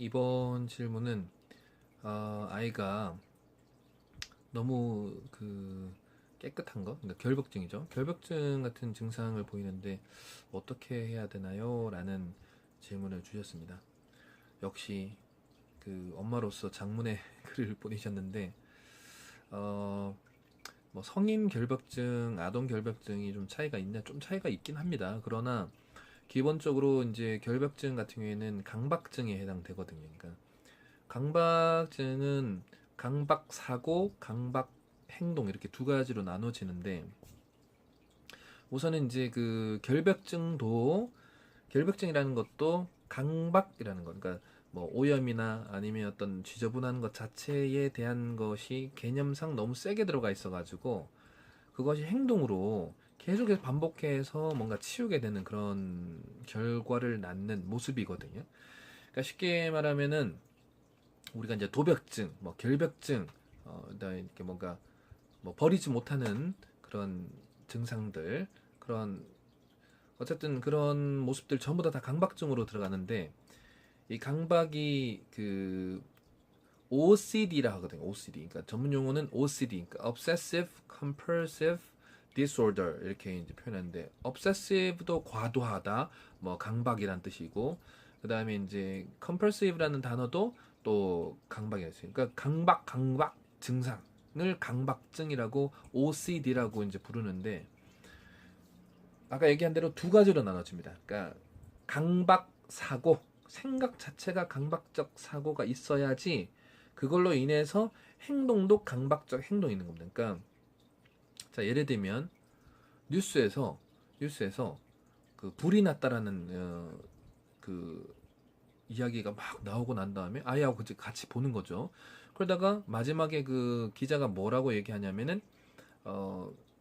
이번 질문은 아이가 너무 깨끗한 거, 그러니까 결벽증이죠. 결벽증 같은 증상을 보이는데 어떻게 해야 되나요? 라는 질문을 주셨습니다. 역시 엄마로서 장문의 글을 보내셨는데 어, 뭐 성인 결벽증, 아동 결벽증이 좀 차이가 있냐? 좀 차이가 있긴 합니다. 그러나 기본적으로 이제 결벽증 같은 경우에는 강박증에 해당되거든요. 그러니까 강박증은 강박 사고, 강박 행동 이렇게 두 가지로 나눠지는데 우선은 이제 결벽증이라는 것도 강박이라는 거, 그러니까 뭐 오염이나 아니면 어떤 지저분한 것 자체에 대한 것이 개념상 너무 세게 들어가 있어가지고 그것이 행동으로 계속해서 반복해서 뭔가 치우게 되는 그런 결과를 낳는 모습이거든요. 그러니까 쉽게 말하면은 우리가 이제 도벽증, 뭐 결벽증, 그다음에 이렇게 뭔가 뭐 버리지 못하는 그런 증상들, 그런 어쨌든 그런 모습들 전부 다 강박증으로 들어가는데 이 강박이 OCD라 하거든요. OCD. 그러니까 전문 용어는 OCD, 그러니까 Obsessive Compulsive Disorder 이렇게 이제 표현하는데 obsessive도 과도하다, 뭐 강박이란 뜻이고 그다음에 이제 compulsive라는 단어도 또 강박이라는 뜻이에요. 그러니까 강박 증상을 강박증이라고 OCD라고 이제 부르는데 아까 얘기한 대로 두 가지로 나눠집니다. 그러니까 강박 사고, 생각 자체가 강박적 사고가 있어야지 그걸로 인해서 행동도 강박적 행동이 있는 겁니다. 그러니까 자 예를 들면 뉴스에서 불이 났다라는 그 이야기가 막 나오고 난 다음에 아이하고 같이 보는 거죠. 그러다가 마지막에 그 기자가 뭐라고 얘기하냐면은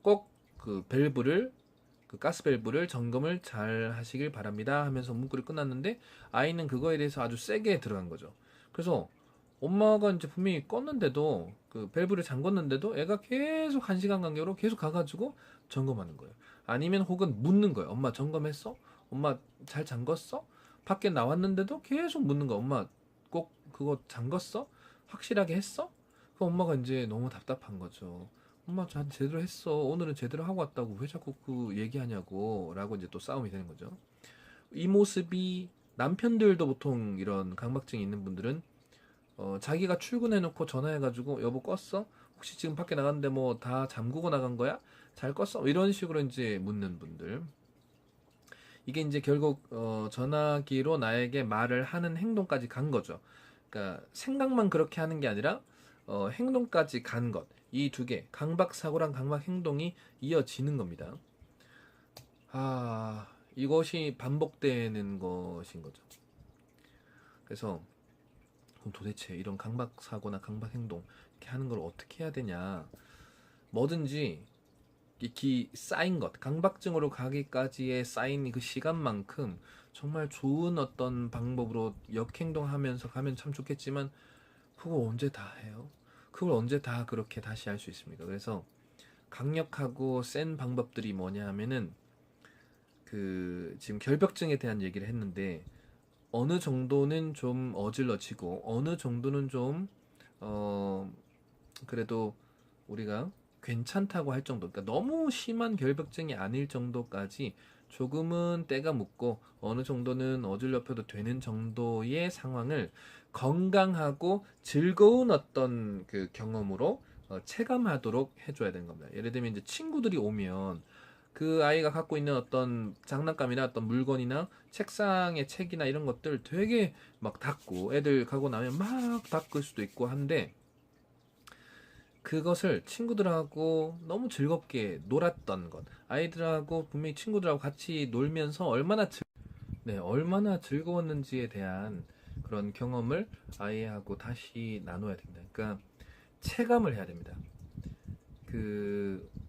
꼭 가스 밸브를 점검을 잘 하시길 바랍니다 하면서 문구를 끝났는데 아이는 그거에 대해서 아주 세게 들어간 거죠. 그래서 엄마가 이제 분명히 껐는데도 그 밸브를 잠궜는데도 애가 계속 1시간 간격으로 계속 가가지고 점검하는 거예요. 아니면 혹은 묻는 거예요. 엄마 점검했어? 엄마 잘 잠궜어? 밖에 나왔는데도 계속 묻는 거. 엄마 꼭 그거 잠궜어? 확실하게 했어? 그 엄마가 이제 너무 답답한 거죠. 엄마 잘 제대로 했어. 오늘은 제대로 하고 왔다고 왜 자꾸 그 얘기하냐고 라고 이제 또 싸움이 되는 거죠. 이 모습이 남편들도 보통 이런 강박증이 있는 분들은 자기가 출근해놓고 전화해가지고 여보 껐어? 혹시 지금 밖에 나갔는데 뭐 다 잠그고 나간 거야? 잘 껐어? 이런 식으로 이제 묻는 분들. 이게 이제 결국 전화기로 나에게 말을 하는 행동까지 간 거죠. 그러니까 생각만 그렇게 하는 게 아니라 행동까지 간 것. 이 두 개, 강박 사고랑 강박 행동이 이어지는 겁니다. 이것이 반복되는 것인 거죠. 그래서 그럼 도대체 이런 강박 사고나 강박 행동 이렇게 하는 걸 어떻게 해야 되냐? 뭐든지 쌓인 것, 강박증으로 가기까지의 쌓인 그 시간만큼 정말 좋은 어떤 방법으로 역행동하면서 가면 참 좋겠지만 그걸 언제 다 해요? 그걸 언제 다 그렇게 다시 할 수 있습니까? 그래서 강력하고 센 방법들이 뭐냐 하면은 지금 결벽증에 대한 얘기를 했는데 어느 정도는 좀 어질러지고 어느 정도는 좀 어, 그래도 우리가 괜찮다고 할 정도, 그러니까 너무 심한 결벽증이 아닐 정도까지 조금은 때가 묻고 어느 정도는 어질럽혀도 되는 정도의 상황을 건강하고 즐거운 어떤 그 경험으로 체감하도록 해줘야 되는 겁니다. 예를 들면 이제 친구들이 오면 그 아이가 갖고 있는 어떤 장난감이나 어떤 물건이나 책상의 책이나 이런 것들 되게 막 닦고 애들 가고 나면 막 닦을 수도 있고 한데 그것을 친구들하고 너무 즐겁게 놀았던 것, 아이들하고 분명히 친구들하고 같이 놀면서 얼마나 즐거웠는지에 대한 그런 경험을 아이하고 다시 나눠야 됩니다. 그러니까 체감을 해야 됩니다.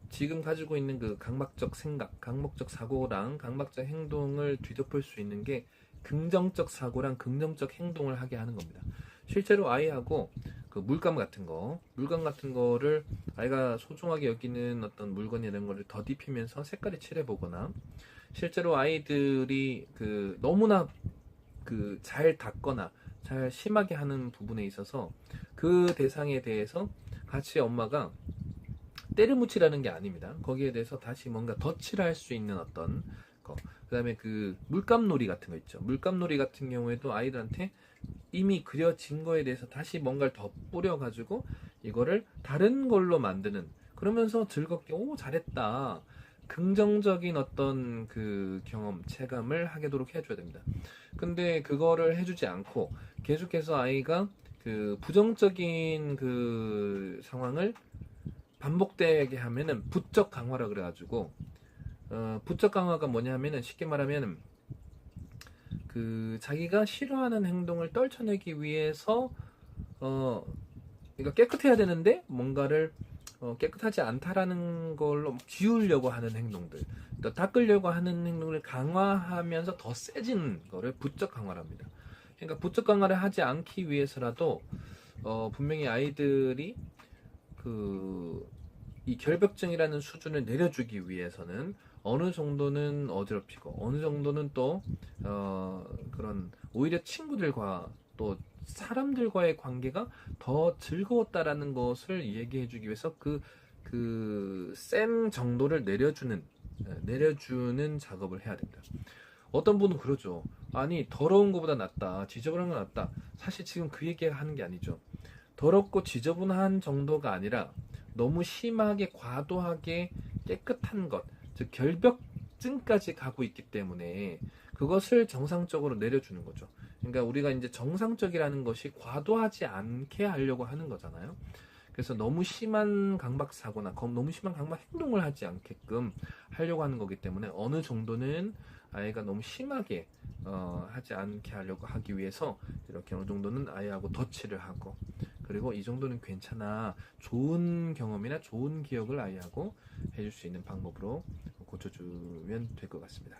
지금 가지고 있는 그 강박적 생각, 강박적 사고랑 강박적 행동을 뒤덮을 수 있는 게 긍정적 사고랑 긍정적 행동을 하게 하는 겁니다. 실제로 아이하고 물감 같은 거를 아이가 소중하게 여기는 어떤 물건 이런 거를 더딥히면서 색깔을 칠해보거나 실제로 아이들이 너무나 잘 닦거나 잘 심하게 하는 부분에 있어서 그 대상에 대해서 같이 엄마가 때려묻히라는 게 아닙니다. 거기에 대해서 다시 뭔가 덧칠을 할 수 있는 어떤 거. 그 다음에 그 물감놀이 같은 거 있죠. 물감놀이 같은 경우에도 아이들한테 이미 그려진 거에 대해서 다시 뭔가를 더 뿌려가지고 이거를 다른 걸로 만드는, 그러면서 즐겁게 오 잘했다, 긍정적인 어떤 그 경험 체감을 하게도록 해줘야 됩니다. 근데 그거를 해주지 않고 계속해서 아이가 그 부정적인 그 상황을 반복되게 하면은 부적 강화라 그래가지고, 부적 강화가 뭐냐 하면은 쉽게 말하면 그 자기가 싫어하는 행동을 떨쳐내기 위해서 그러니까 깨끗해야 되는데 뭔가를 깨끗하지 않다라는 걸로 지우려고 하는 행동들, 또 닦으려고 하는 행동을 강화하면서 더 세진 거를 부적 강화랍니다. 그러니까 부적 강화를 하지 않기 위해서라도 분명히 아이들이 그 이 결벽증이라는 수준을 내려주기 위해서는 어느 정도는 어지럽히고 어느 정도는 또 그런 오히려 친구들과 또 사람들과의 관계가 더 즐거웠다라는 것을 얘기해주기 위해서 센 정도를 내려주는 작업을 해야 됩니다. 어떤 분은 그러죠. 아니 더러운 것보다 낫다, 지저분한 건 낫다. 사실 지금 그 얘기하는 게 아니죠. 더럽고 지저분한 정도가 아니라 너무 심하게 과도하게 깨끗한 것, 즉 결벽증까지 가고 있기 때문에 그것을 정상적으로 내려주는 거죠. 그러니까 우리가 이제 정상적이라는 것이 과도하지 않게 하려고 하는 거잖아요. 그래서 너무 심한 강박 사고나 너무 심한 강박 행동을 하지 않게끔 하려고 하는 거기 때문에 어느 정도는 아이가 너무 심하게 하지 않게 하려고 하기 위해서 이렇게 어느 정도는 아이하고 터치를 하고, 그리고 이 정도는 괜찮아, 좋은 경험이나 좋은 기억을 아이하고 해줄 수 있는 방법으로 고쳐주면 될 것 같습니다.